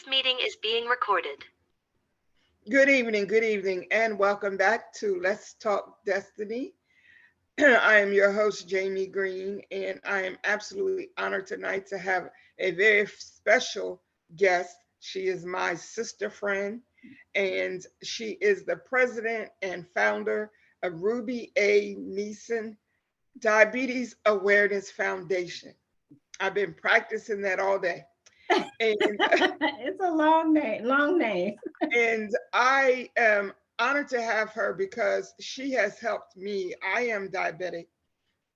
This meeting is being recorded. Good evening, and welcome back to Let's Talk Destiny. I am your host, Jamie Green, and I am absolutely honored tonight to have a very special guest. She is my sister friend, and she is the president and founder of Ruby A. Neese Diabetes Awareness Foundation. I've been practicing that all day. And It's a long name, long name. And I am honored to have her because she has helped me. I am diabetic,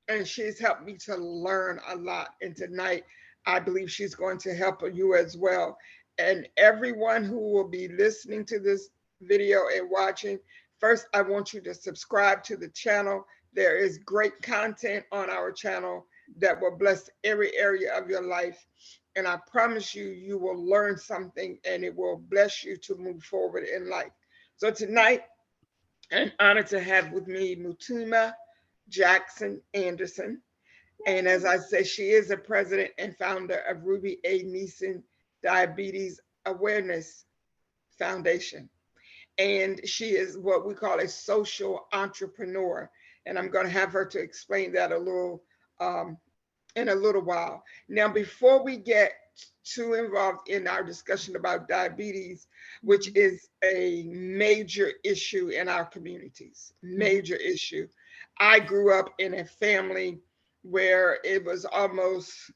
and she's helped me to learn a lot. And tonight, I believe she's going to help you as well. And everyone who will be listening to this video and watching, first, I want you to subscribe to the channel. There is great content on our channel that will bless every area of your life. And I promise you, you will learn something and it will bless you to move forward in life. So tonight, I'm honored to have with me Mutima Jackson Anderson. And as I said, she is the president and founder of Ruby A. Neese Diabetes Awareness Foundation. And she is what we call a social entrepreneur. And I'm going to have her to explain that um, in a little while. Now, before we get too involved in our discussion about diabetes, which is a major issue in our communities, major issue. I grew up in a family where it was almost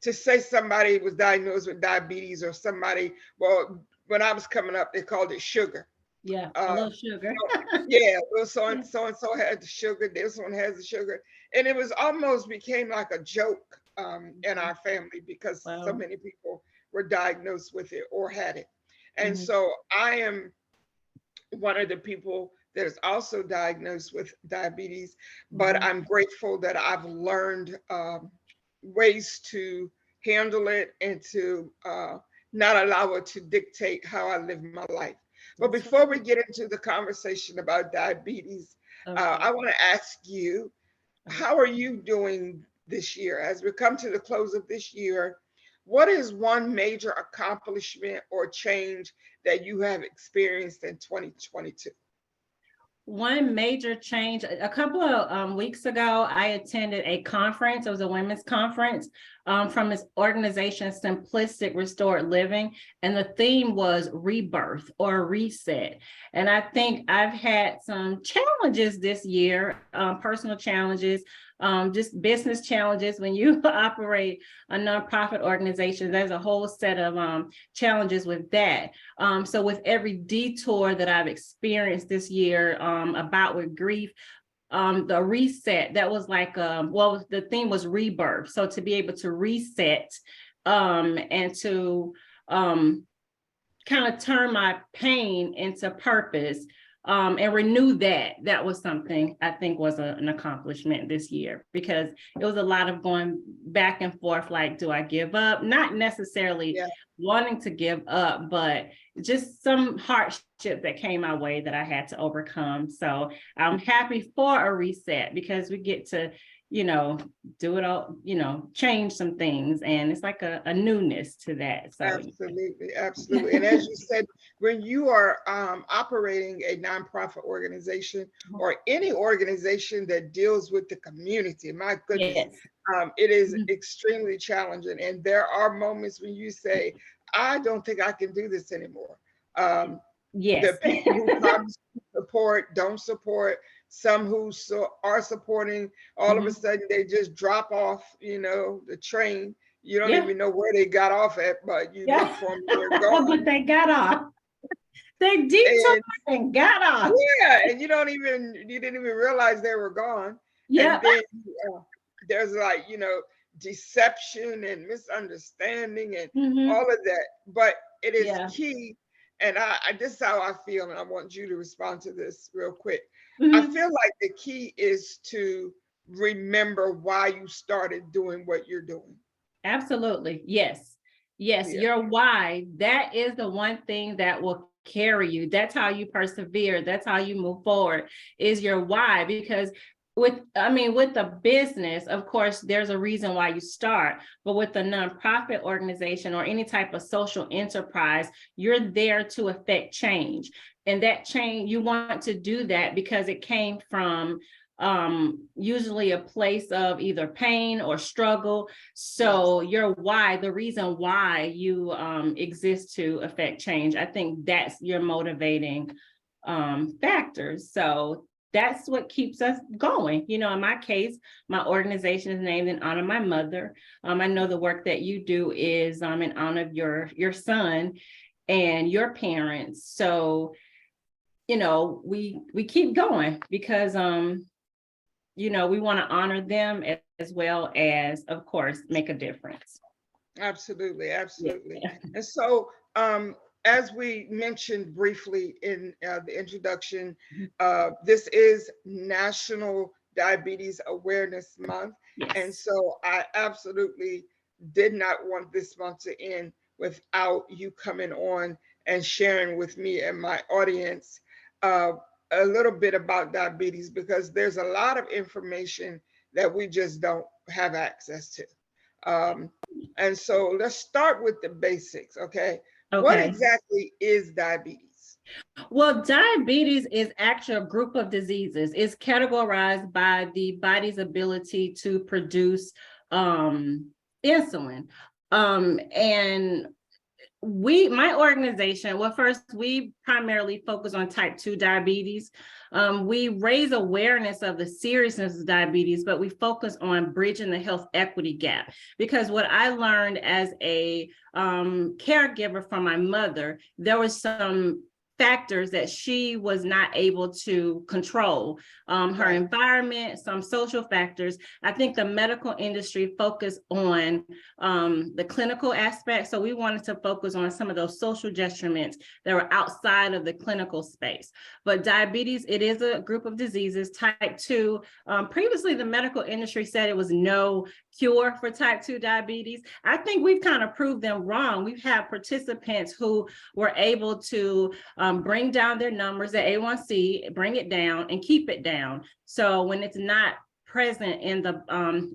to say somebody was diagnosed with diabetes or somebody, well, when I was coming up, they called it sugar. Yeah, a little sugar. Yeah, well, so and so had the sugar. This one has the sugar, and it was almost became like a joke in our family because so Wow. many people were diagnosed with it or had it. And Mhm. so I am one of the people that is also diagnosed with diabetes, but Mhm. I'm grateful that I've learned ways to handle it and to not allow it to dictate how I live my life. But That's before right. we get into the conversation about diabetes, Okay. I want to ask you, how are you doing this year? As we come to the close of this year, what is one major accomplishment or change that you have experienced in 2022? One major change, a couple of weeks ago, I attended a conference. It was a women's conference from this organization, Simplistic Restored Living. And the theme was rebirth or reset. And I think I've had some challenges this year, personal challenges, just business challenges. When you operate a nonprofit organization, there's a whole set of challenges with that. So with every detour that I've experienced this year about with grief, the reset, that was like, well, the theme was rebirth. So to be able to reset and to kind of turn my pain into purpose and renew that was something I think was an accomplishment this year, because it was a lot of going back and forth, like, do I give up? Not necessarily Yeah, wanting to give up, but just some hardship that came my way that I had to overcome. So I'm happy for a reset because we get to, do it all, change some things. And it's like a newness to that. So absolutely, absolutely. And as you said, when you are operating a nonprofit organization or any organization that deals with the community, my goodness, yes. it is extremely challenging. And there are moments when you say, I don't think I can do this anymore. Um, the Yes. people who promise to support don't support. Some who are supporting, all of a Mhm. sudden they just drop off, the train. You don't Yeah. even know where they got off at, but you look Yeah. for them, they're But gone. they got off. They detoured And and got off. yeah, and you didn't even realize they were gone. And Yeah. then uh, there's like, deception and misunderstanding and all Hmm. of that. But it is Yeah. key. And this is how I feel, and I want you to respond to this real quick. I Hmm. feel like the key is to remember why you started doing what you're doing. Absolutely. Yes. Yes. Yeah. Your why. That is the one thing that will carry you. That's how you persevere. That's how you move forward, is your why. Because with the business, of course, there's a reason why you start, but with the nonprofit organization or any type of social enterprise, you're there to affect change. And that change, you want to do that because it came from usually a place of either pain or struggle. So your why, the reason why you exist to affect change, I think that's your motivating factors. So that's what keeps us going. In my case, my organization is named in honor of my mother. I know the work that you do is in honor of your son and your parents. So, we keep going because we want to honor them as well as, of course, make a difference. Absolutely, absolutely. Yeah. And so, as we mentioned briefly in the introduction, this is National Diabetes Awareness Month. Yes. And so I absolutely did not want this month to end without you coming on and sharing with me and my audience a little bit about diabetes, because there's a lot of information that we just don't have access to. And so let's start with the basics, okay? What Okay. exactly is diabetes? Well, diabetes is actually a group of diseases. It's categorized by the body's ability to produce insulin. And my organization, well, first, we primarily focus on type 2 diabetes. We raise awareness of the seriousness of diabetes, but we focus on bridging the health equity gap. Because what I learned as a caregiver for my mother, there was some factors that she was not able to control, her environment, some social factors. I think the medical industry focused on the clinical aspect. So we wanted to focus on some of those social detriments that were outside of the clinical space. But diabetes, it is a group of diseases. Type 2, previously the medical industry said it was no cure for type 2 diabetes. I think we've kind of proved them wrong. We've had participants who were able to bring down their numbers, the A1C, bring it down and keep it down. So when it's not present in the,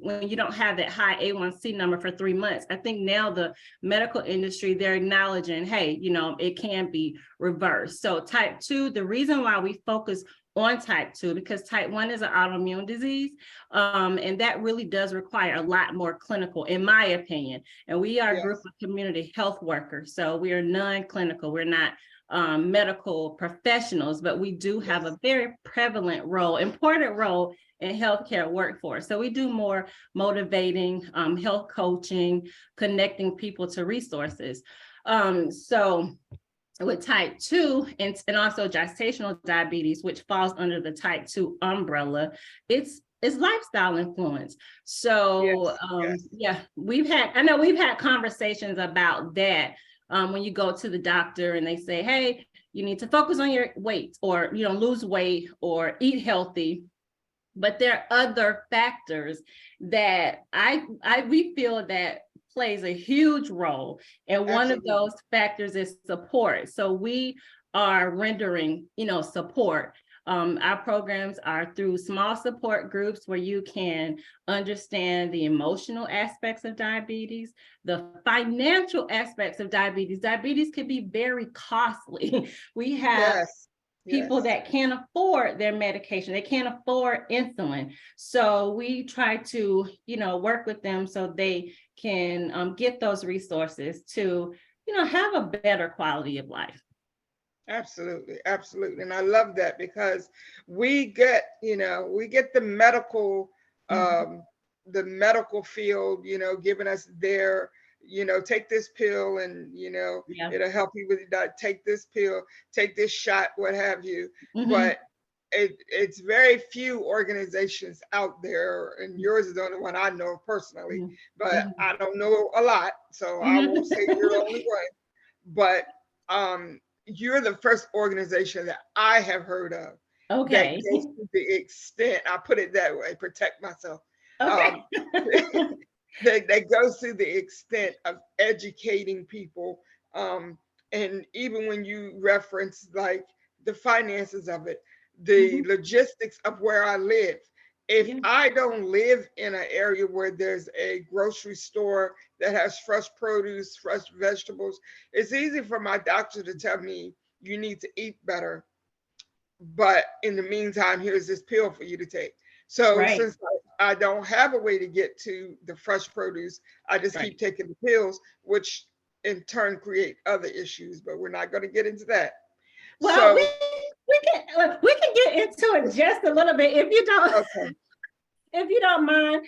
when you don't have that high A1C number for 3 months, I think now the medical industry, they're acknowledging, hey, it can be reversed. So type 2, the reason why we focus on type 2, because type 1 is an autoimmune disease, and that really does require a lot more clinical, in my opinion. And we are a group of community health workers, so we are non-clinical. We're not medical professionals, but we do have a very prevalent role, important role in healthcare workforce. So we do more motivating, health coaching, connecting people to resources. So with type 2 and also gestational diabetes, which falls under the type 2 umbrella, it's lifestyle influence. So we've had conversations about that. When you go to the doctor and they say, hey, you need to focus on your weight, or lose weight or eat healthy. But there are other factors that we feel that plays a huge role. And one of those factors is support. So we are rendering, support. Our programs are through small support groups where you can understand the emotional aspects of diabetes, the financial aspects of diabetes. Diabetes can be very costly. We have people that can't afford their medication. They can't afford insulin. So we try to, work with them so they can get those resources to, have a better quality of life. Absolutely, absolutely. And I love that, because we get the medical, the medical field, giving us their, take this pill and, it'll help you with that. Take this pill, take this shot, what have you. But it's very few organizations out there, and yours is the only one I know personally, but I don't know a lot, so I won't say you're the only one. But you're the first organization that I have heard of that goes to the extent, I put it that way, protect myself, that goes to the extent of educating people. And even when you reference like the finances of it, the logistics of where I live, If I don't live in an area where there's a grocery store that has fresh produce, fresh vegetables, it's easy for my doctor to tell me you need to eat better. But in the meantime, here's this pill for you to take. So Right. since I don't have a way to get to the fresh produce, I just Right. keep taking the pills, which in turn create other issues, but we're not going to get into that. Well, So, we can get into it just a little bit if you don't okay. if you don't mind.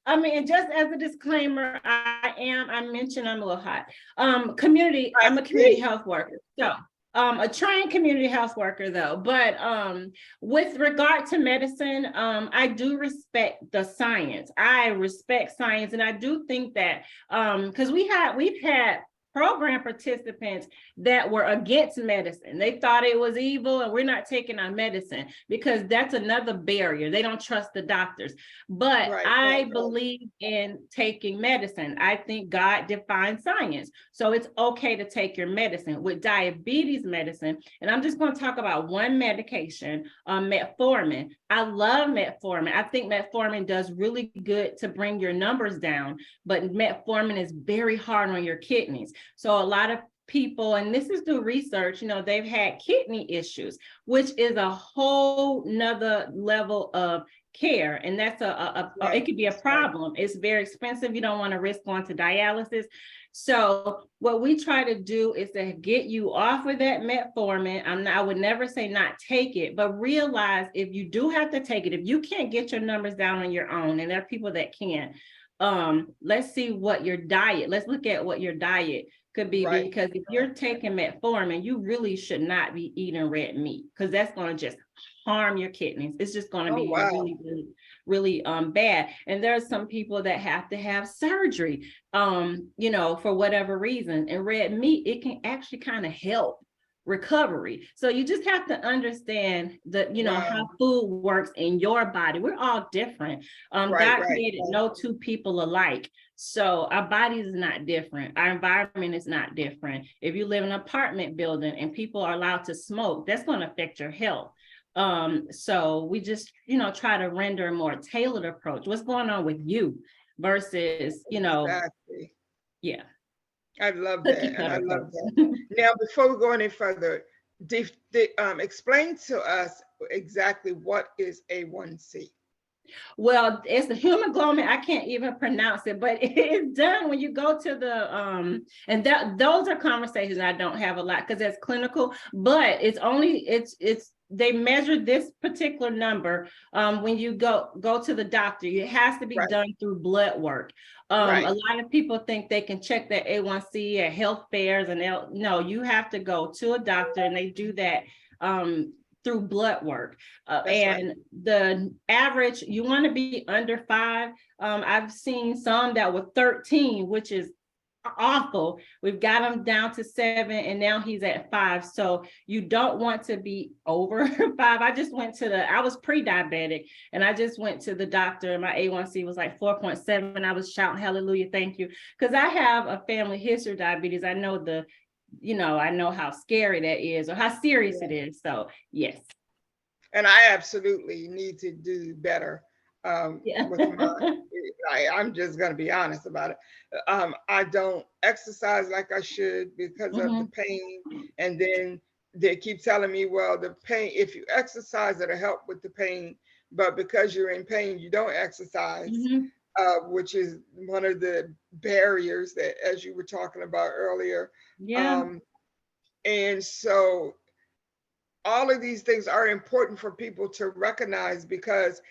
I mean, just as a disclaimer, I mentioned I'm a little hot. I'm a community health worker. So a trained community health worker though, but with regard to medicine, I do respect the science. I respect science, and I do think that because we've had program participants that were against medicine. They thought it was evil and we're not taking our medicine, because that's another barrier. They don't trust the doctors. But I believe in taking medicine. I think God defines science. So it's okay to take your medicine. With diabetes medicine, and I'm just going to talk about one medication, metformin. I love metformin. I think metformin does really good to bring your numbers down, but metformin is very hard on your kidneys. So a lot of people, and this is through research, they've had kidney issues, which is a whole nother level of care. And that's it could be a problem. It's very expensive. You don't want to risk going to dialysis. So what we try to do is to get you off of that metformin. I would never say not take it, but realize if you do have to take it, if you can't get your numbers down on your own, and there are people that can, let's see what your diet, let's look at what your diet could be, because if you're taking metformin, you really should not be eating red meat, because that's going to just harm your kidneys. It's just going to be really, really, really bad. And there's some people that have to have surgery, for whatever reason. And red meat, it can actually kind of help recovery. So you just have to understand that, how food works in your body. We're all different. God created no two people alike. So our body is not different. Our environment is not different. If you live in an apartment building and people are allowed to smoke, that's going to affect your health. So we just, try to render a more tailored approach. What's going on with you versus, Exactly. Yeah. I love that. And I love that. Now, before we go any further, explain to us exactly what is A1C. Well, it's the hemoglobin. I can't even pronounce it, but it's done when you go to the and those are conversations I don't have a lot because it's clinical, but it's they measure this particular number when you go to the doctor. It has to be done through blood work. A lot of people think they can check their A1C at health fairs, and no, you have to go to a doctor, and they do that through blood work. And the average, you want to be under 5. I've seen some that were 13, which is awful. We've got him down to 7, and now he's at 5. So you don't want to be over 5. I was pre-diabetic, and I just went to the doctor, and my A1C was like 4.7. I was shouting hallelujah, thank you, because I have a family history of diabetes. I know I know how scary that is, or how serious it is. So yes. And I absolutely need to do better with mine. I'm just going to be honest about it. I don't exercise like I should because of the pain. And then they keep telling me, well, the pain, if you exercise, it'll help with the pain. But because you're in pain, you don't exercise, which is one of the barriers that, as you were talking about earlier. And so all of these things are important for people to recognize, because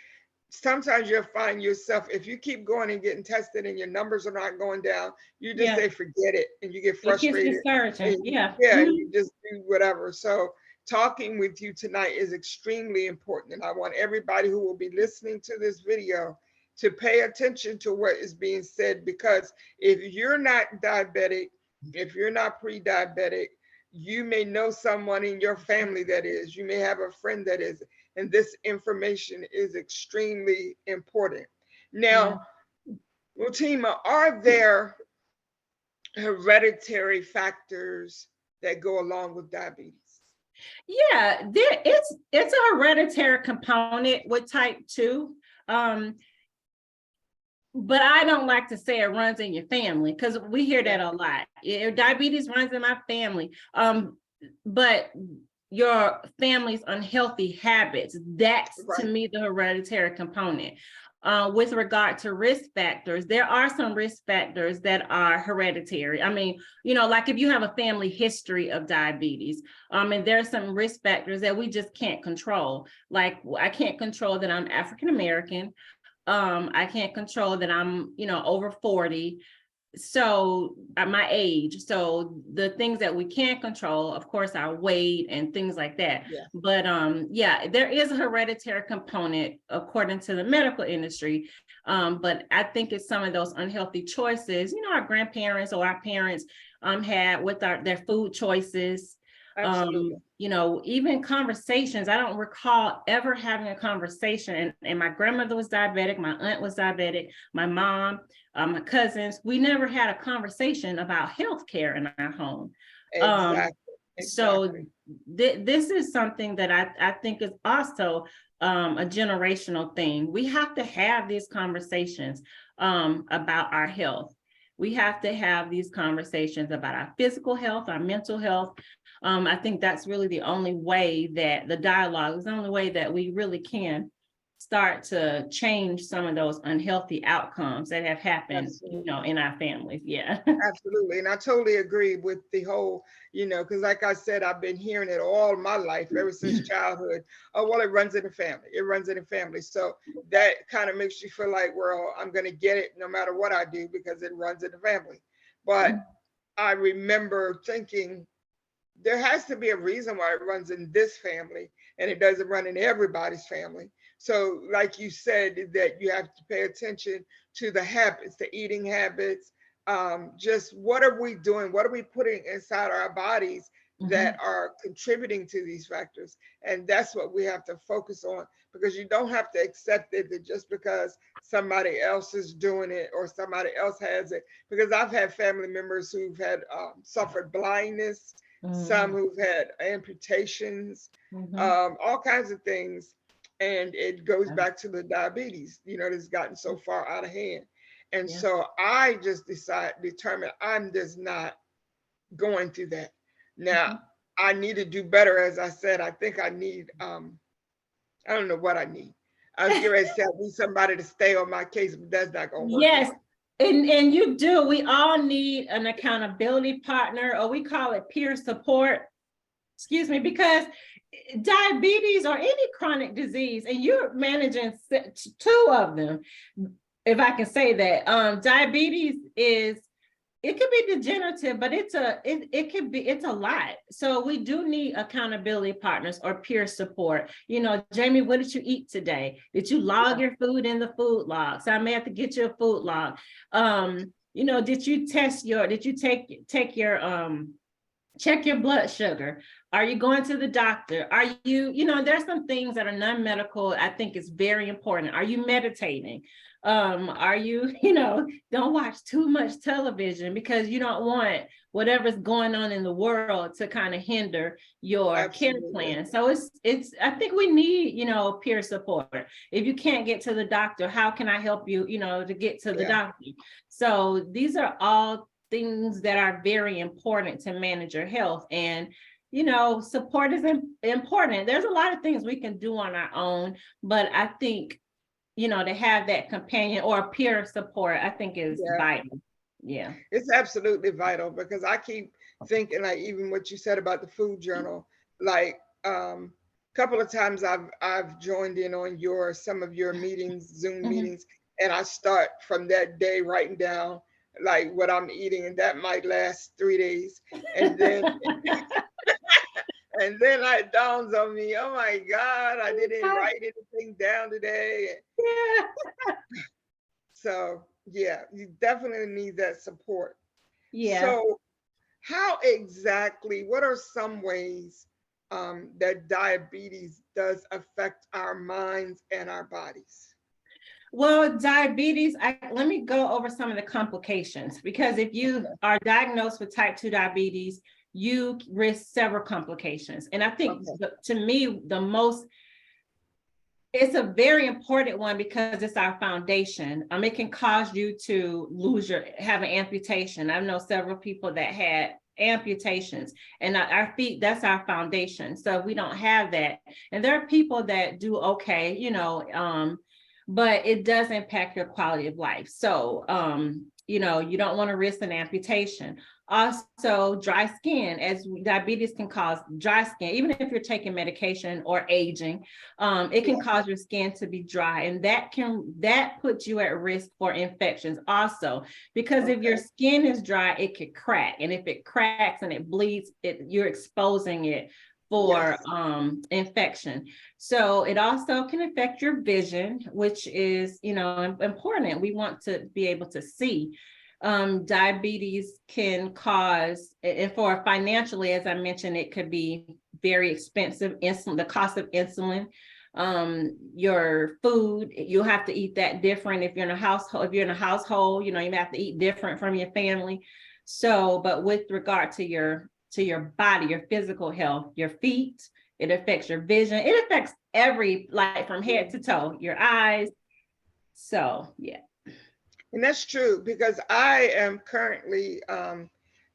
sometimes you'll find yourself, if you keep going and getting tested and your numbers are not going down, you just say forget it, and you get frustrated. You just do whatever. So talking with you tonight is extremely important, and I want everybody who will be listening to this video to pay attention to what is being said, because if you're not diabetic, if you're not pre-diabetic, you may know someone in your family that is, you may have a friend that is, and this information is extremely important. Now, Mutima, are there hereditary factors that go along with diabetes? Yeah, it's a hereditary component with type 2. But I don't like to say it runs in your family, because we hear that a lot. Diabetes runs in my family. But your family's unhealthy habits, that's to me the hereditary component. With regard to risk factors, there are some risk factors that are hereditary. I mean, like if you have a family history of diabetes, and there's some risk factors that we just can't control. Like I can't control that I'm African American. I can't control that I'm, over 40. So at my age, so the things that we can't control, of course, our weight and things like that. Yeah. But there is a hereditary component according to the medical industry. But I think it's some of those unhealthy choices, our grandparents or our parents had with their food choices. Absolutely. Even conversations, I don't recall ever having a conversation, and my grandmother was diabetic, my aunt was diabetic, my mom, my cousins, we never had a conversation about healthcare in our home. Exactly. So this is something that I think is also a generational thing. We have to have these conversations about our health. We have to have these conversations about our physical health, our mental health. I think that's really the only way that the dialogue is the only way that we really can start to change some of those unhealthy outcomes that have happened, in our families. Yeah. Absolutely. And I totally agree with the whole, because like I said, I've been hearing it all my life, ever since childhood. Oh, well, it runs in the family. It runs in the family. So that kind of makes you feel like, well, I'm going to get it no matter what I do because it runs in the family. But I remember thinking, there has to be a reason why it runs in this family and it doesn't run in everybody's family. So like you said, that you have to pay attention to the habits, the eating habits, just what are we doing? What are we putting inside our bodies that are contributing to these factors? And that's what we have to focus on, because you don't have to accept it that just because somebody else is doing it or somebody else has it. Because I've had family members who've had suffered blindness, some who've had amputations, all kinds of things. And it goes back to the diabetes, that's gotten so far out of hand. And so I just determined I'm just not going through that. Now, I need to do better. As I said, I think I need, I don't know what I need. I was getting ready to say I need somebody to stay on my case, but that's not going to work. Yes. And you do. We all need an accountability partner, or we call it peer support. Excuse me, because diabetes or any chronic disease, and you're managing two of them, if I can say that. Diabetes it could be degenerative, but it's a lot. So we do need accountability partners or peer support. Jamie, what did you eat today? Did you log your food in the food log? So I may have to get you a food log. Did you take your check your blood sugar? Are you going to the doctor? Are you, there's some things that are non-medical. I think it's very important. Are you meditating? Are you, don't watch too much television, because you don't want whatever's going on in the world to kind of hinder your care plan. So it's, I think we need, peer support. If you can't get to the doctor, how can I help you, to get to the doctor? So these are all things that are very important to manage your health. And support is important. There's a lot of things we can do on our own, but I think to have that companion or peer support, I think is vital. Yeah, it's absolutely vital, because I keep thinking, like, even what you said about the food journal, like couple of times I've joined in on some of your meetings, Zoom meetings, and I start from that day writing down like what I'm eating, and that might last 3 days, and then and then it dawns on me, oh my God, I didn't write anything down today. So yeah, you definitely need that support. So how exactly, what are some ways that diabetes does affect our minds and our bodies? Well, diabetes, let me go over some of the complications, because if you are diagnosed with type 2 diabetes, you risk several complications. And I think to me, the most It's a very important one because it's our foundation. It can cause you to have an amputation. I know several people that had amputations, and our feet, that's our foundation. So if we don't have that, and there are people that do okay, but it does impact your quality of life. So, you don't want to risk an amputation. Also, dry skin, as diabetes can cause dry skin, even if you're taking medication or aging, it can cause your skin to be dry, and that puts you at risk for infections also, because if your skin is dry, it could crack, and if it cracks and it bleeds, you're exposing it for infection. So it also can affect your vision, which is, important. We want to be able to see. Diabetes can cause, and for financially, as I mentioned, it could be very expensive. Insulin, the cost of insulin, your food, you'll have to eat that different if you're in a household. You may have to eat different from your family. So, but with regard to your body, your physical health, your feet, it affects your vision. It affects from head to toe, your eyes. So, yeah. And that's true, because I am currently,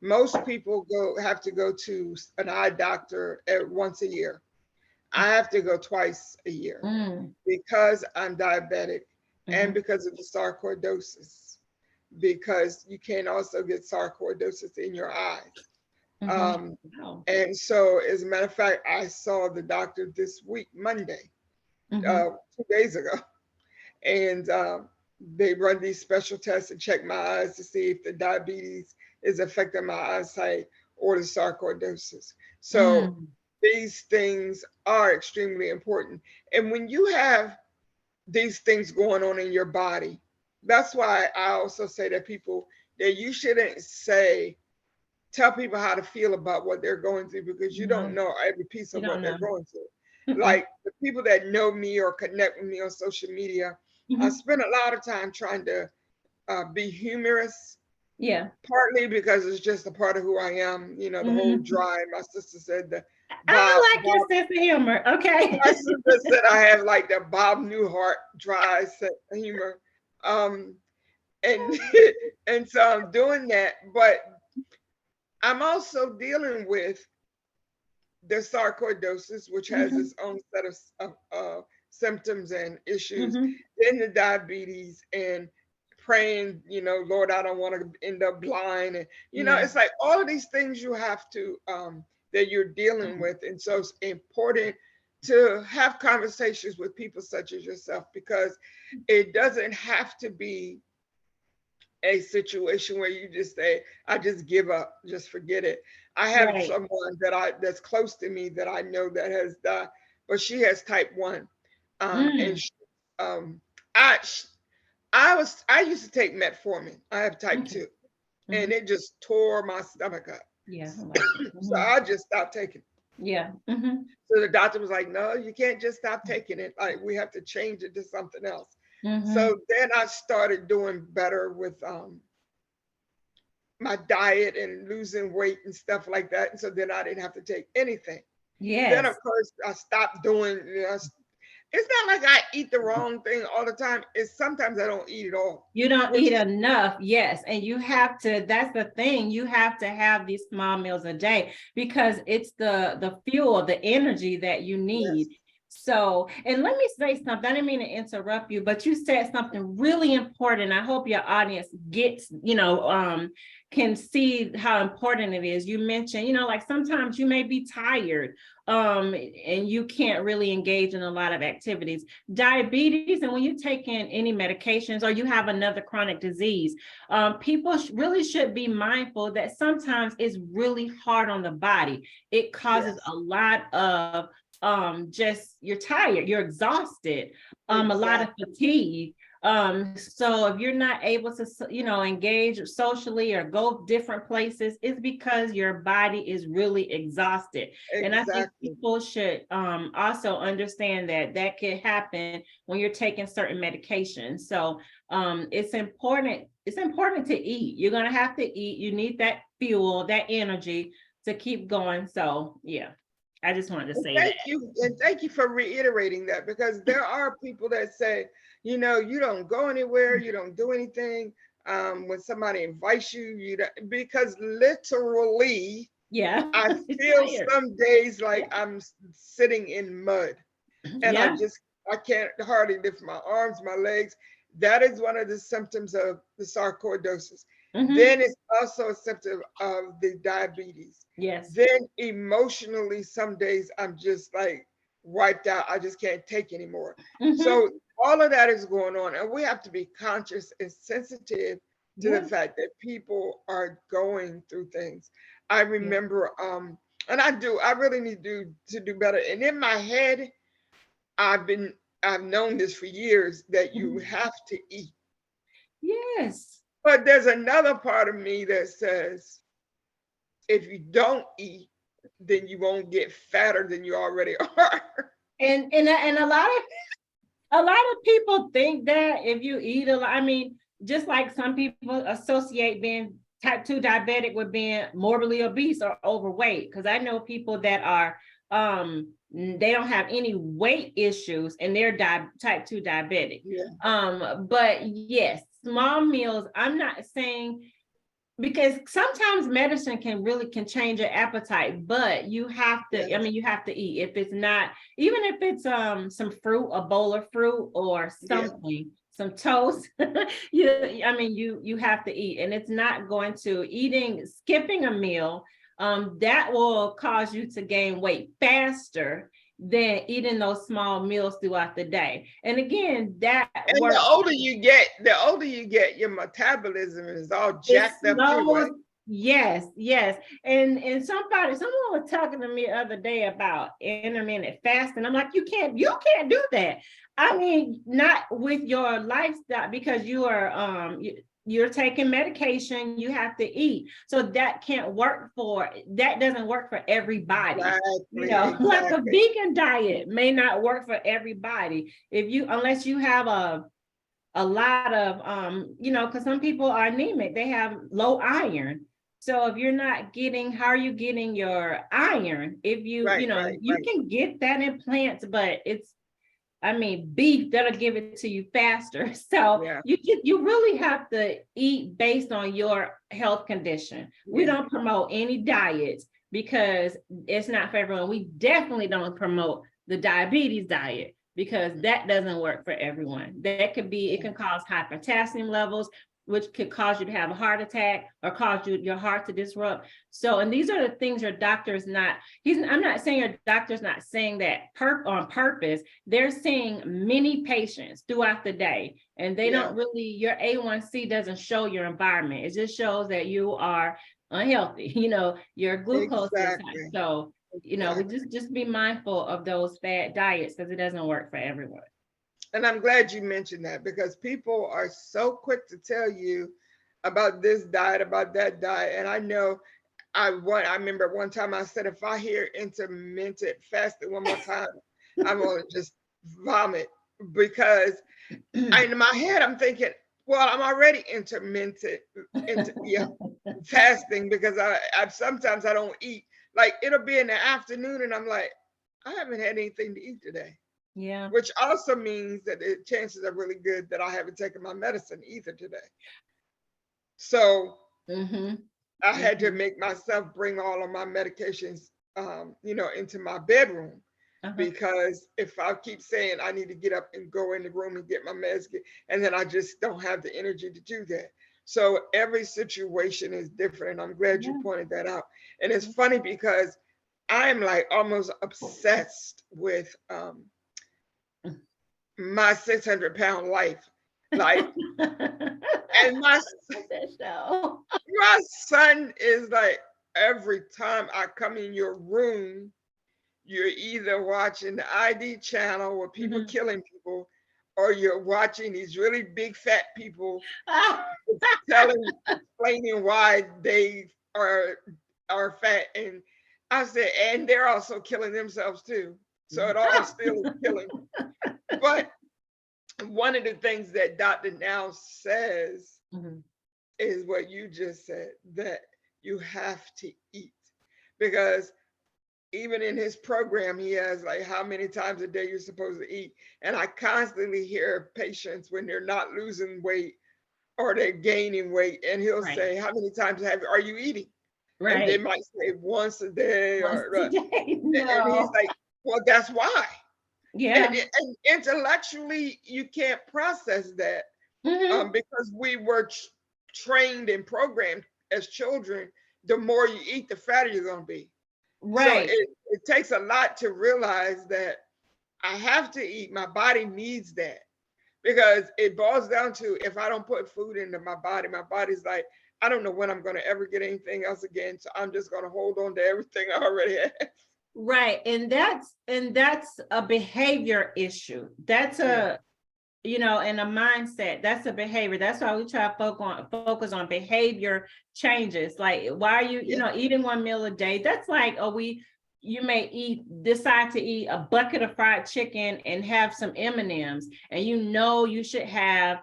most people have to go to an eye doctor once a year. I have to go twice a year because I'm diabetic and because of the sarcoidosis, because you can also get sarcoidosis in your eyes. And so, as a matter of fact, I saw the doctor this week, Monday, 2 days ago, and they run these special tests and check my eyes to see if the diabetes is affecting my eyesight or the sarcoidosis. So these things are extremely important. And when you have these things going on in your body, that's why I also say that you shouldn't tell people how to feel about what they're going through, because you don't know every piece of what they're going through. Like the people that know me or connect with me on social media, I spend a lot of time trying to be humorous. Yeah. Partly because it's just a part of who I am, the whole drive. My sister said that. I like your sense of humor. Okay. My sister said I have like the Bob Newhart dry sense of humor. And and so I'm doing that, but I'm also dealing with the sarcoidosis, which has its own set of symptoms and issues, then the diabetes, and praying, Lord, I don't want to end up blind. And, it's like all of these things you have to, that you're dealing with. And so it's important to have conversations with people such as yourself, because it doesn't have to be a situation where you just say, I just give up, just forget it. I have someone that's close to me that I know that has died, but she has type 1. And she, I used to take metformin. I have type 2, and it just tore my stomach up. Yeah. So I just stopped taking it. Yeah. So the doctor was like, no, you can't just stop taking it. Like, we have to change it to something else. So then I started doing better with my diet and losing weight and stuff like that. And so then I didn't have to take anything. Then of course I stopped doing, it's not like I eat the wrong thing all the time. It's sometimes I don't eat at all. You don't eat enough, yes. And you have to, that's the thing, you have to have these small meals a day, because it's the fuel, the energy that you need. Yes. So, and let me say something, I didn't mean to interrupt you, but you said something really important. I hope your audience gets, can see how important it is. You mentioned, like sometimes you may be tired, and you can't really engage in a lot of activities. Diabetes, and when you're taking any medications or you have another chronic disease, people really should be mindful that sometimes it's really hard on the body. It causes a lot of just, you're tired, you're exhausted, a lot of fatigue. So if you're not able to, engage socially or go different places, it's because your body is really exhausted. And I think people should also understand that could happen when you're taking certain medications. So it's important to eat. You're going to have to eat. You need that fuel, that energy to keep going. So yeah. I just wanted to say Thank that. you, and thank you for reiterating that, because there are people that say, you know, you don't go anywhere, you don't do anything. When somebody invites you, you don't, because literally, Yeah. I It's feel tired. some days like Yeah. I'm sitting in mud, and Yeah. I can't hardly lift my arms, my legs. That is one of the symptoms of the sarcoidosis. Hmm. Then it's also a symptom of the diabetes. Yes. Then emotionally, some days I'm just like wiped out. I just can't take anymore. Hmm. So all of that is going on, and we have to be conscious and sensitive to the Yeah. fact that people are going through things. I Yeah. remember, and I really need to do better. And in my head, I've been I've known this for years, that you Mhm. have to eat. Yes. But there's another part of me that says, if you don't eat, then you won't get fatter than you already are. And a lot of people think that if you eat a lot, I mean, just like some people associate being type 2 diabetic with being morbidly obese or overweight. Because I know people that are they don't have any weight issues and they're type 2 diabetic. Yeah, But yes, small meals, I'm not saying, because sometimes medicine can change your appetite, but you have to, I yes, mean, you have to eat. If it's not, even if it's some fruit, a bowl of fruit or yeah. something, some toast, I mean, you have to eat. And it's not going to, skipping a meal, that will cause you to gain weight faster than eating those small meals throughout the day. And again, that And works. the older you get, your metabolism is all It jacked up slows. anyway. Yes, yes. Someone was talking to me the other day about intermittent fasting. I'm like, you can't do that. I mean, not with your lifestyle, because you're taking medication, you have to eat. So that doesn't work for everybody. Exactly, Like a exactly. vegan diet may not work for everybody. Unless you have a lot of because some people are anemic, they have low iron. So if you're not getting, how are you getting your iron? If Right, right, you right. can get that in plants, but beef that'll give it to you faster. So Yeah, you really have to eat based on your health condition. We yeah. don't promote any diets because it's not for everyone. We definitely don't promote the diabetes diet because that doesn't work for everyone. It can cause high potassium levels, which could cause you to have a heart attack or cause your heart to disrupt. So, and these are the things your doctor's not, I'm not saying your doctor's not saying that on purpose. They're seeing many patients throughout the day, and they Yeah, don't really, your A1C doesn't show your environment. It just shows that you are unhealthy. Your glucose is high. exactly, So, we exactly. just be mindful of those fad diets because it doesn't work for everyone. And I'm glad you mentioned that, because people are so quick to tell you about this diet, about that diet. And I know I remember one time I said, if I hear intermittent fasting one more time, I'm gonna just vomit, because in my head I'm thinking, well, I'm already yeah, fasting, because I sometimes I don't eat. Like it'll be in the afternoon and I'm like, I haven't had anything to eat today, Yeah. which also means that the chances are really good that I haven't taken my medicine either today. So Mm-hmm. I had to Mm-hmm. make myself bring all of my medications, into my bedroom, Uh-huh. because if I keep saying I need to get up and go in the room and get my meds, and then I just don't have the energy to do that. So every situation is different, and I'm glad you Yeah. pointed that out. And it's funny because I'm like almost obsessed with my 600-pound life. Like, and That show. my son is like, every time I come in your room, you're either watching the ID channel where people Mhm. killing people, or you're watching these really big fat people Ah. explaining why they are fat. And I said, and they're also killing themselves too. So it all still is killing. But one of the things that Dr. Now says Mhm. is what you just said, that you have to eat, because even in his program, he has like how many times a day you're supposed to eat. And I constantly hear patients when they're not losing weight or they're gaining weight, and he'll Right. say, "How many times are you eating?" And they Right. might say once a day, Once or today. and he's No. like, "Well, that's why." Yeah. And intellectually, you can't process that, Hmm. because we were trained and programmed as children. The more you eat, the fatter you're going to be. So Right. it takes a lot to realize that I have to eat. My body needs that, because it boils down to, if I don't put food into my body's like, I don't know when I'm going to ever get anything else again. So I'm just going to hold on to everything I already have. Right. And that's a behavior issue. That's Yeah. a, and a mindset. That's a behavior. That's why we try to focus on behavior changes. Like, why are you, Yeah. eating one meal a day? That's like, you may decide to eat a bucket of fried chicken and have some M&Ms, and you should have,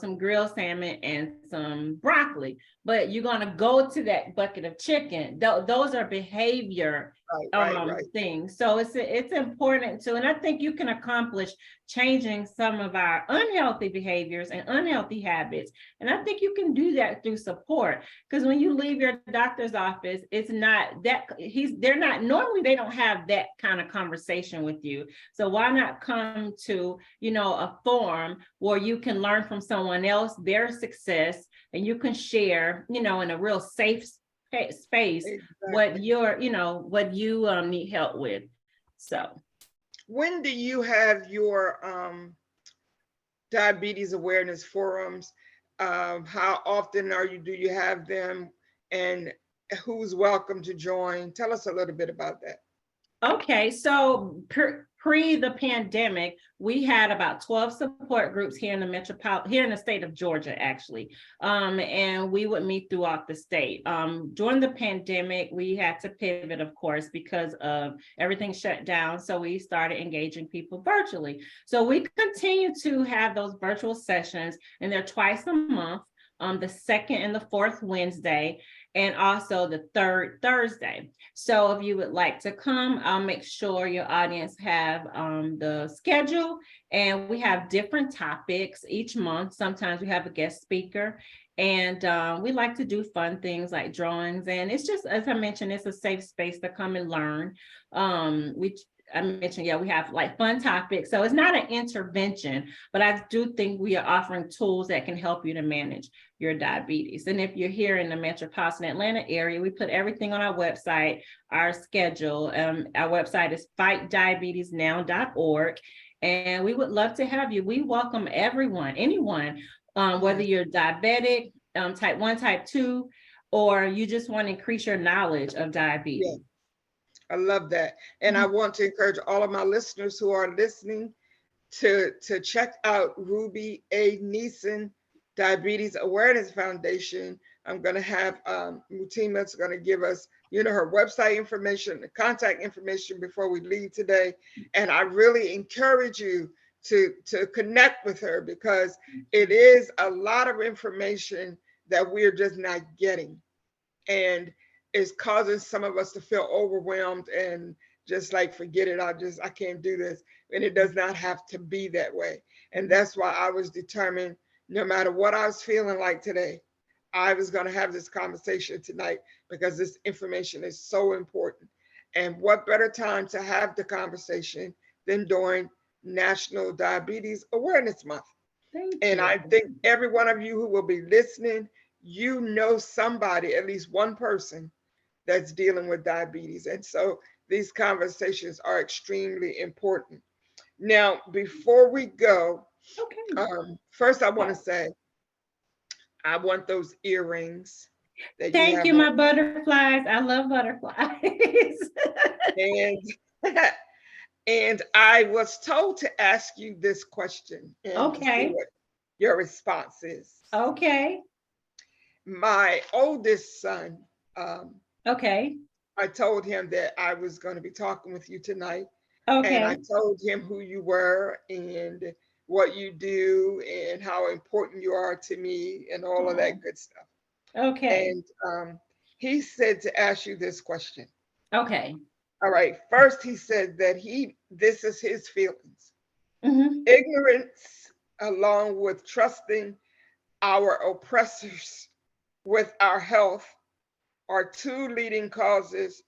some grilled salmon and some broccoli, but you're going to go to that bucket of chicken. Those are behavior Right. things. So it's important to, and I think you can accomplish changing some of our unhealthy behaviors and unhealthy habits. And I think you can do that through support. Because when you leave your doctor's office, it's not that normally they don't have that kind of conversation with you. So why not come to, a forum where you can learn from someone else, their success, and you can share, in a real safe space what Exactly. what you need help with. So When do you have your diabetes awareness forums? How often do you have them, and who's welcome to join? Tell us a little bit about that. okay, so pre the pandemic, we had about 12 support groups here in the state of Georgia, actually. And we would meet throughout the state. During the pandemic, we had to pivot, of course, because of everything shut down. So we started engaging people virtually. So we continue to have those virtual sessions, and they're twice a month. The second and the fourth Wednesday, and also the third Thursday. So if you would like to come, I'll make sure your audience have the schedule, and we have different topics each month. Sometimes we have a guest speaker, and we like to do fun things like drawings. And it's just, as I mentioned, it's a safe space to come and learn. I mentioned, we have like fun topics. So it's not an intervention, but I do think we are offering tools that can help you to manage your diabetes. And if you're here in the metropolitan Atlanta area, we put everything on our website, our schedule. Our website is fightdiabetesnow.org. And we would love to have you. We welcome anyone, whether you're diabetic, type 1, type 2, or you just want to increase your knowledge of diabetes. Yeah. I love that. And I want to encourage all of my listeners who are listening to check out Ruby A. Neese Diabetes Awareness Foundation. I'm going to have Mutima's going to give us, her website information, the contact information before we leave today. And I really encourage you to connect with her, because it is a lot of information that we're just not getting. And is causing some of us to feel overwhelmed and just like, forget it, I can't do this. And it does not have to be that way. And that's why I was determined, no matter what I was feeling like today, I was going to have this conversation tonight, because this information is so important. And what better time to have the conversation than during National Diabetes Awareness Month? And I think every one of you who will be listening, somebody, at least one person, that's dealing with diabetes. And so these conversations are extremely important. Now, before we go, first I want to say, I want those earrings that you Thank have you, on. my butterflies. I love butterflies. And and I was told to ask you this question and to see Okay. what your response is. Okay. My oldest son, Okay. I told him that I was going to be talking with you tonight. And I Okay. told him who you were and what you do and how important you are to me and all of that good stuff. Okay. And he said to ask you this question. Okay. All right. First, he said that this is his feelings. Mhm. Ignorance, along with trusting our oppressors with our health, are two leading causes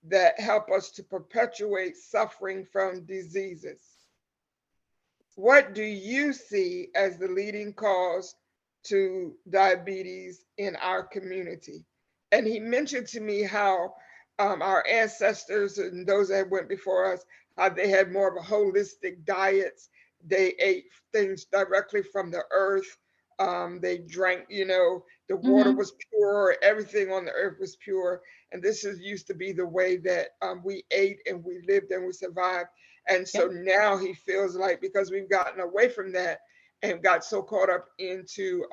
that help us to perpetuate suffering from diseases. What do you see as the leading cause to diabetes in our community? And he mentioned to me how our ancestors and those that went before us, how they had more of a holistic diets. They ate things directly from the earth. They drank, the water Mhm. was pure, everything on the earth was pure. And this is used to be the way that we ate and we lived and we survived. And so Yep. now he feels like because we've gotten away from that and got so caught up into,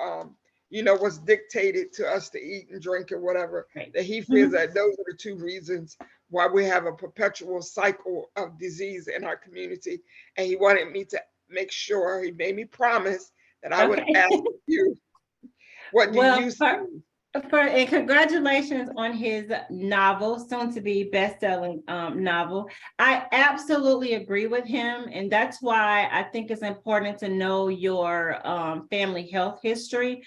what's dictated to us to eat and drink or whatever, Right. that he feels Mhm. that those are the two reasons why we have a perpetual cycle of disease in our community. And he wanted me to make sure, he made me promise that I would Okay. ask you, what do Well, you see? and congratulations on his novel, soon to be best-selling novel. I absolutely agree with him, and that's why I think it's important to know your family health history.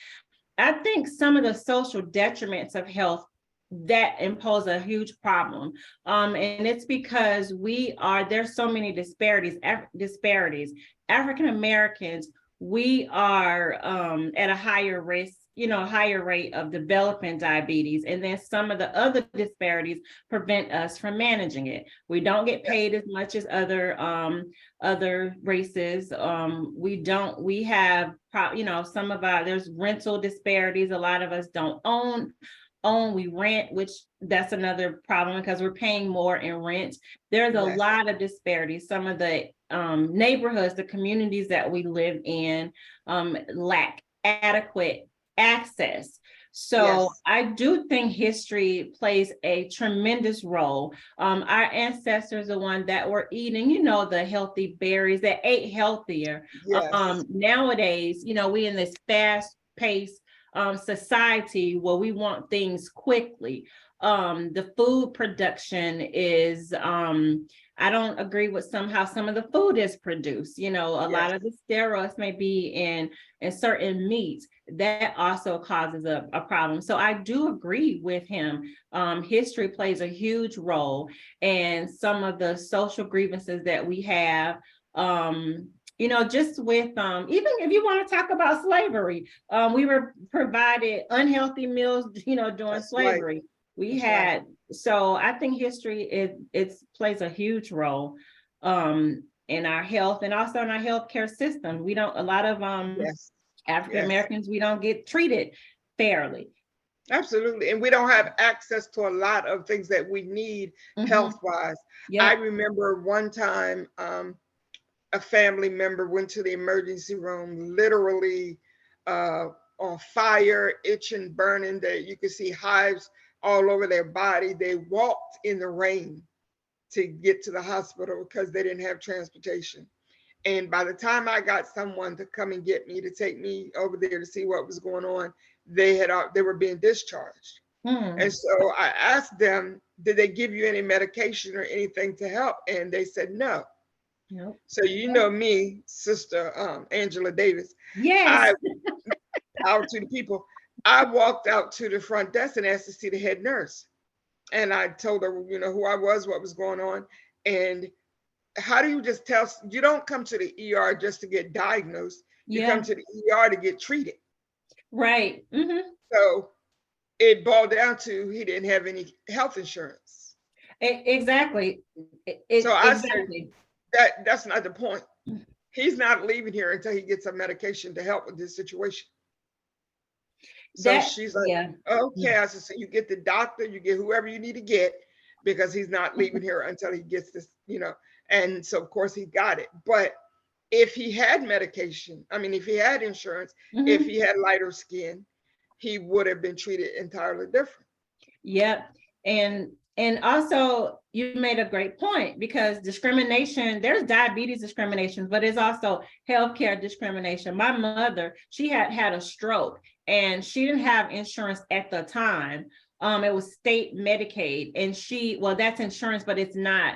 I think some of the social detriments of health that impose a huge problem. And it's because there's so many disparities. African Americans, we are at a higher risk, higher rate of developing diabetes. And then some of the other disparities prevent us from managing it. We don't get paid as much as other races. We have, there's rental disparities. A lot of us don't own, we rent, which that's another problem because we're paying more in rent. There's a Yes, lot of disparities. Some of the neighborhoods, the communities that we live in lack adequate access. So yes, I do think history plays a tremendous role. Our ancestors, the ones that were eating, the healthy berries, that ate healthier. yes, Nowadays, we in this fast paced society where we want things quickly. The food production is I don't agree with how some of the food is produced. A yes, lot of the steroids may be in certain meats. That also causes a problem. So I do agree with him. History plays a huge role, and some of the social grievances that we have. Just with even if you want to talk about slavery, we were provided unhealthy meals, during that's right, slavery. We that's right. had, so I think history it plays a huge role in our health and also in our healthcare system. We don't, a lot of Yes, African yes. Americans, we don't get treated fairly. Absolutely. And we don't have access to a lot of things that we need Mm-hmm. health wise. I Yep. remember one time a family member went to the emergency room, literally uh, on fire, itching, burning, that you could see hives all over their body. They walked in the rain to get to the hospital because they didn't have transportation. And by the time I got someone to come and get me to take me over there to see what was going on, they were being discharged. And Hmm. so I asked them, did they give you any medication or anything to help? And they said no. Nope. So you know me, Sister Angela Davis. Yes. I Power to the people. I walked out to the front desk and asked to see the head nurse. And I told her, who I was, what was going on. And how do you just tell, you don't come to the ER just to get diagnosed. You come Yeah. to the ER to get treated. Right. Mm-hmm. So it boiled down to he didn't have any health insurance. Exactly. So I said Exactly. that's not the point. He's not leaving here until he gets some medication to help with this situation. So That, she's like, yeah. okay. I said, so you get the doctor, you get whoever you need to get because he's not leaving here until he gets this. And so of course he got it. But if he had medication, I mean, if he had insurance, if Mm-hmm. he had lighter skin, he would have been treated entirely different. Yep. And also you made a great point because discrimination, there's diabetes discrimination, but it's also healthcare discrimination. My mother, she had a stroke and she didn't have insurance at the time. it was state Medicaid, and well, that's insurance, but it's not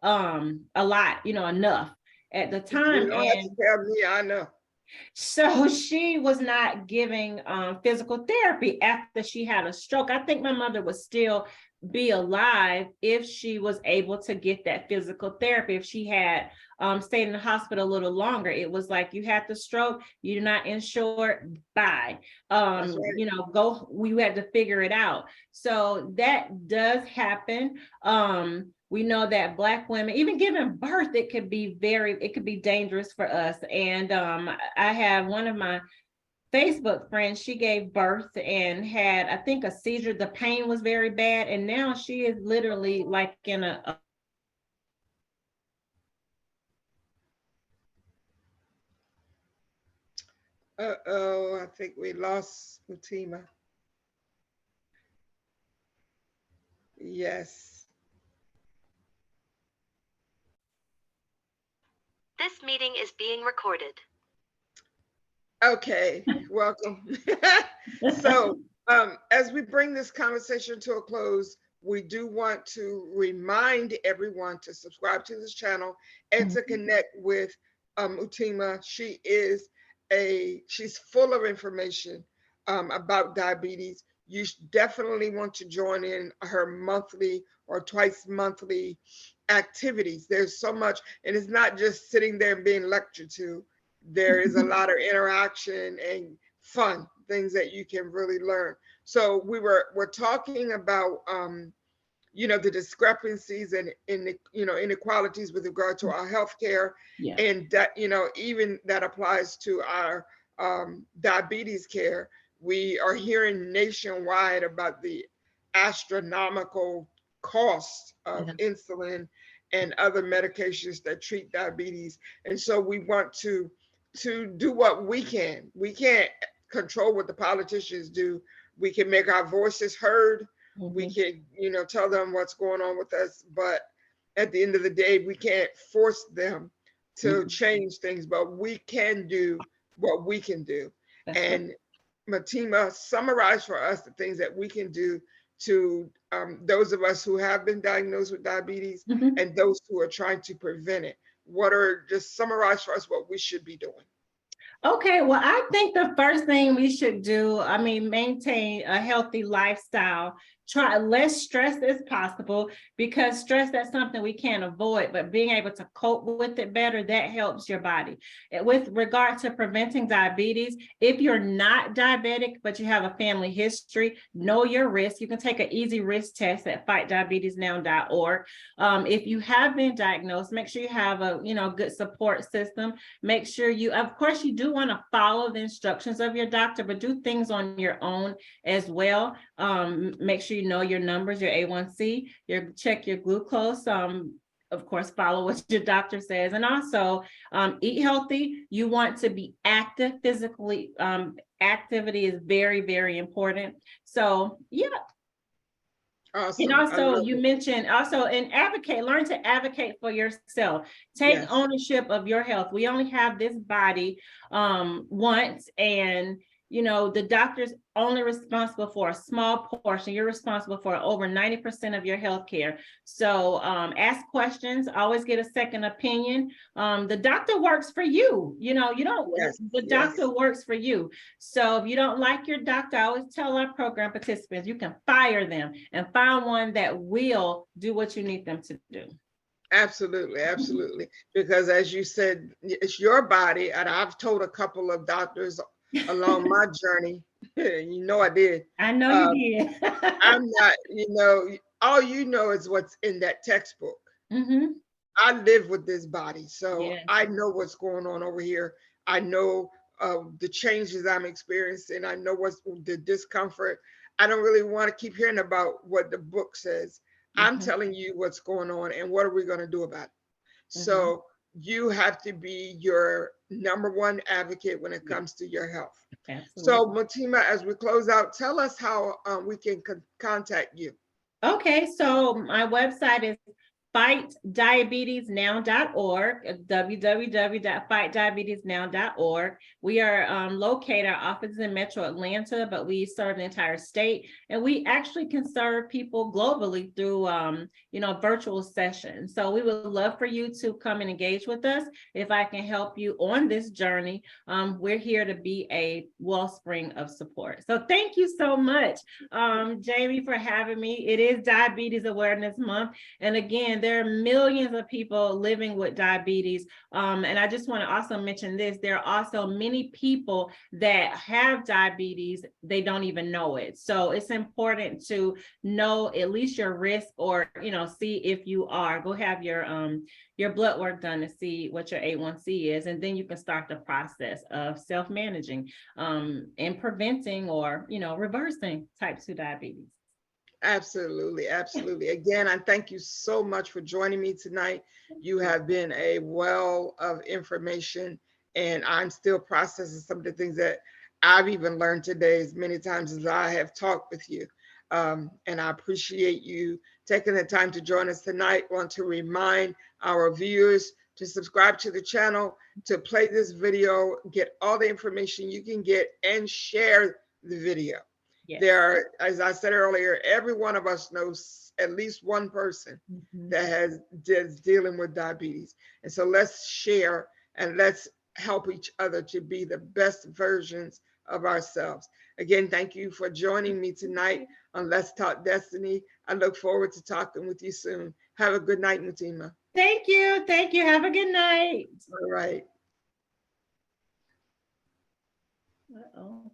a lot, enough at the time. You don't have to tell me, I know. So she was not giving physical therapy after she had a stroke. I think my mother would still be alive if she was able to get that physical therapy. If she had stayed in the hospital a little longer, it was like, you had the stroke, you're not insured, bye. Right. Go, we had to figure it out. So that does happen. We know that Black women, even giving birth, it could be dangerous for us. And I have one of my Facebook friends, she gave birth and had, I think, a seizure. The pain was very bad. And now she is literally like in a Uh-oh, I think we lost Mutima. Yes. This meeting is being recorded. Okay, welcome. So as we bring this conversation to a close, we do want to remind everyone to subscribe to this channel and to connect with Mutima. She's full of information about diabetes. You definitely want to join in her monthly or twice monthly activities. There's so much, and it's not just sitting there and being lectured to. There is a lot of interaction and fun things that you can really learn. So we're talking about the discrepancies and in the inequalities with regard to our healthcare, Yeah. and that even that applies to our diabetes care. We are hearing nationwide about the astronomical cost of insulin and other medications that treat diabetes, and so we want to do what we can. We can't control what the politicians do. We can make our voices heard. We can, tell them what's going on with us, but at the end of the day, we can't force them to change things, but we can do what we can do. That's and Mutima, summarize for us the things that we can do to those of us who have been diagnosed with diabetes and those who are trying to prevent it. Just summarize for us what we should be doing. Okay, well, I think the first thing we should do, maintain a healthy lifestyle. Try less stress as possible, because stress, that's something we can't avoid, but being able to cope with it better, that helps your body. With regard to preventing diabetes, if you're not diabetic, but you have a family history, know your risk. You can take an easy risk test at fightdiabetesnow.org. If you have been diagnosed, make sure you have a good support system. Make sure of course, you do want to follow the instructions of your doctor, but do things on your own as well. Make sure you know your numbers, your A1C, check your glucose. Of course, follow what your doctor says, and also eat healthy. You want to be active physically. Activity is very, very important. So yeah. Awesome. And also you mentioned learn to advocate for yourself. Take ownership of your health. We only have this body once, and the doctor's only responsible for a small portion. You're responsible for over 90% of your health care. So ask questions, always get a second opinion. The doctor works for you. The doctor works for you. So if you don't like your doctor, I always tell our program participants, you can fire them and find one that will do what you need them to do. Absolutely, absolutely. Because as you said, it's your body. And I've told a couple of doctors along my journey, I did. I know you did. I'm not, all is what's in that textbook. I live with this body, so I know what's going on over here. I know the changes I'm experiencing. I know what's the discomfort. I don't really want to keep hearing about what the book says. I'm telling you what's going on and what are we going to do about it. So you have to be your number one advocate when it comes to your health. Absolutely. So Mutima, as we close out, tell us how we can contact you. Okay, so my website is fightdiabetesnow.org, www.fightdiabetesnow.org. We are located, our office is in Metro Atlanta, but we serve the entire state, and we actually can serve people globally through virtual sessions. So we would love for you to come and engage with us. If I can help you on this journey, we're here to be a wellspring of support. So thank you so much, Jamie, for having me. It is Diabetes Awareness Month. And again, there are millions of people living with diabetes. And I just want to also mention this, there are also many people that have diabetes, they don't even know it. So it's important to know at least your risk, or, see if you are. Go have your blood work done to see what your A1C is. And then you can start the process of self-managing and preventing or, reversing type 2 diabetes. Absolutely. Absolutely. Again, I thank you so much for joining me tonight. You have been a well of information, and I'm still processing some of the things that I've even learned today as many times as I have talked with you. And I appreciate you taking the time to join us tonight. I want to remind our viewers to subscribe to the channel, to play this video, get all the information you can get, and share the video. Yes. There are, as I said earlier, every one of us knows at least one person that is dealing with diabetes. And so let's share and let's help each other to be the best versions of ourselves. Again, thank you for joining me tonight on Let's Talk Destiny. I look forward to talking with you soon. Have a good night, Mutima. Thank you. Thank you. Have a good night. All right. Uh-oh.